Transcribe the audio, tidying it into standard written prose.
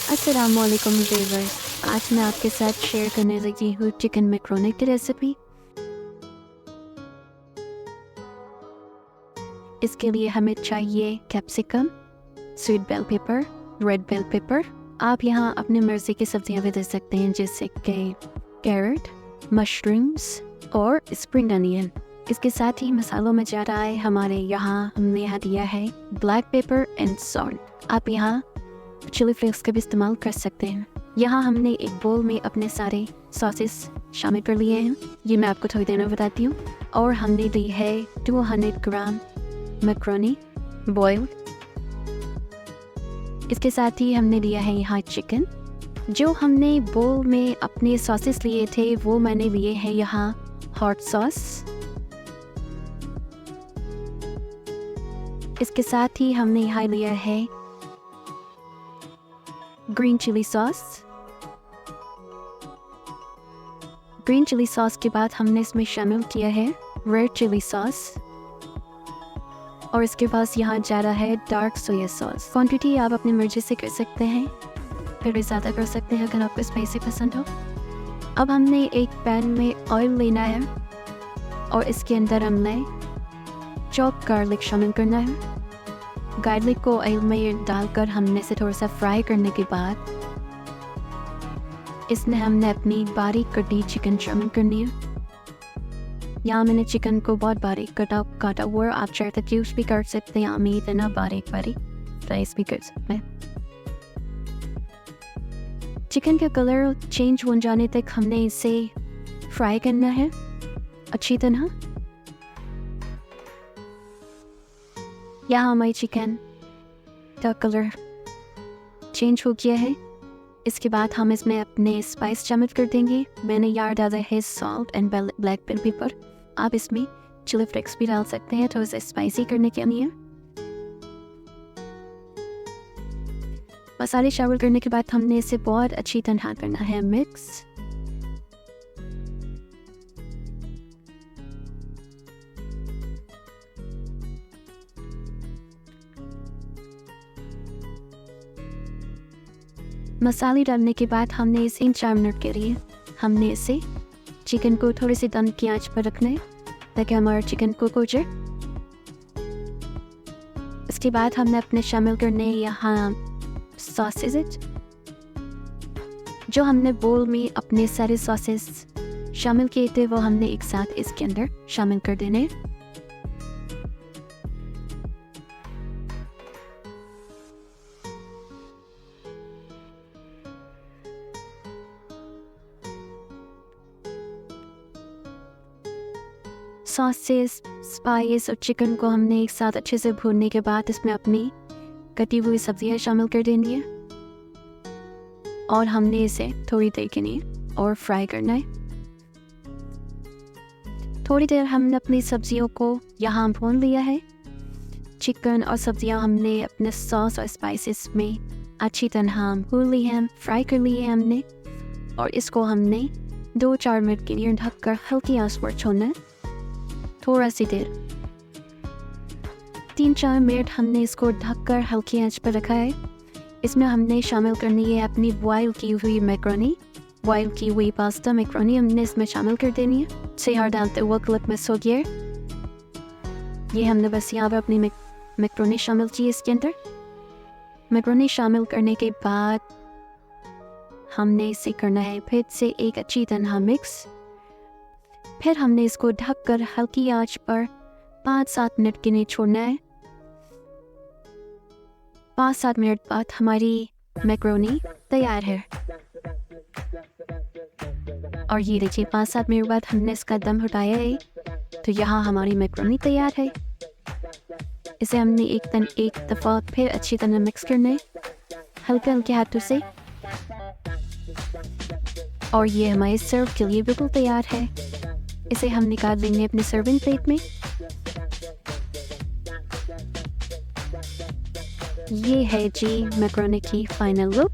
अस्सलामुअलैकुम व्यूअर्स, आज मैं आपके साथ शेयर करने लगी हूँ चिकन मैक्रोनी की रेसिपी। इसके लिए हमें चाहिए capsicum, sweet bell pepper, red bell pepper. आप यहाँ अपनी मर्ज़ी की सब्जियाँ भी दे सकते हैं, जैसे कि कैरेट, मशरूम्स और स्प्रिंग अनियन। इसके साथ ही मसालों में जा रहा है हमारे यहाँ हमने यहाँ दिया है ब्लैक पेपर एंड सॉल्ट। आप यहाँ चिली फ्लेक्स का भी इस्तेमाल कर सकते हैं। यहाँ हमने एक बोल में अपने सारे सॉसेस शामिल कर लिए हैं, ये मैं आपको थोड़ी देर में बताती हूँ। और हमने ली है 200 ग्राम मैक्रोनी बॉयल। इसके साथ ही हमने लिया है यहाँ चिकन। जो हमने बोल में अपने सॉसेस लिए थे वो मैंने लिए हैं यहाँ हॉट सॉस। इसके साथ ही हमने यहाँ लिया है green chilli sauce. Green chilli sauce के बाद हमने इसमें शामिल किया है रेड चिली सॉस। और इसके पास यहाँ जा रहा है डार्क सोया सॉस। क्वांटिटी आप अपनी मर्जी से कर सकते हैं, फिर भी ज़्यादा कर सकते हैं अगर आपको स्पाइसी पसंद हो। अब हमने एक पैन में ऑयल लेना है और इसके अंदर हमने चॉप गार्लिक शामिल करना है। गार्लिक को ऑयल में डालकर हमने इसे थोड़ा सा फ्राई करने के बाद इसमें हमने अपनी बारीक कटी चिकन शामिल करनी है। यहाँ मैंने चिकन को बहुत बारीक काटा हुआ है। आप चाहे तो क्यूब्स भी काट सकते हैं, या मीट है ना बारीक स्लाइस भी कर सकते हैं। चिकन का कलर चेंज हो जाने तक हमने इसे फ्राई करना है अच्छी तरह। यहाँ हमारी चिकन का कलर चेंज हो गया है। इसके बाद हम इसमें अपने स्पाइस शामिल कर देंगे। मैंने यहाँ डाला है salt and black bell pepper. आप इसमें चिली फ्लेक्स भी डाल सकते हैं थोड़ा सा स्पाइसी करने के लिए। मसाले शामिल करने के बाद हमने इसे बहुत अच्छी तरह करना है मिक्स। मसाले डालने के बाद हमने इसे 3-4 मिनट के लिए हमने इसे चिकन को थोड़ी सी दम की आंच पर रखना है ताकि हमारा चिकन कुक हो जाए। इसके बाद हमने अपने शामिल करने यहाँ सॉसेज। जो हमने बोल में अपने सारे सॉसेस शामिल किए थे वो हमने एक साथ इसके अंदर शामिल कर देने। सॉसेस, स्पाइस और चिकन को हमने एक साथ अच्छे से भूनने के बाद इसमें अपनी कटी हुई सब्जियां शामिल कर देनी है और हमने इसे थोड़ी देर के लिए और फ्राई करना है। थोड़ी देर हमने अपनी सब्जियों को यहाँ भून लिया है। चिकन और सब्जियां हमने अपने सॉस और स्पाइसेस में अच्छी तरह भून ली है, फ्राई कर ली है हमने। और इसको हमने 2-4 मिनट के लिए ढककर हल्की आंच पर छोड़ना है थोड़ा सी देर। 3-4 मिनट हमने इसको ढककर हल्की आंच पर रखा है। इसमें हमने शामिल करनी है अपनी बॉयल की हुई मैक्रोनी, बॉयल की हुई पास्ता मैक्रोनी हमने इसमें शामिल कर देनी है। सेहर डालते हुए क्लिप में सो गया। ये हमने बस यहाँ पर अपनी मैक्रोनी शामिल की इसके अंदर। मैक्रोनी शामिल करने के बाद हमने इसे करना है फिर से एक अच्छी तरह मिक्स। फिर हमने इसको ढककर हल्की आंच पर 5-7 मिनट के लिए छोड़ना है। 5-7 मिनट बाद हमारी मैक्रोनी तैयार है। और ये देखिए 5-7 मिनट बाद हमने इसका दम हटाया है, तो यहाँ हमारी मैक्रोनी तैयार है। इसे हमने एक दफ़ा फिर अच्छी तरह मिक्स करना है हल्के हल्के हाथों से। और ये हमारे सर्व के लिए बिल्कुल तैयार है। इसे हम निकाल देंगे अपनी सर्विंग प्लेट में। ये है जी मैक्रोनी की फाइनल लुक।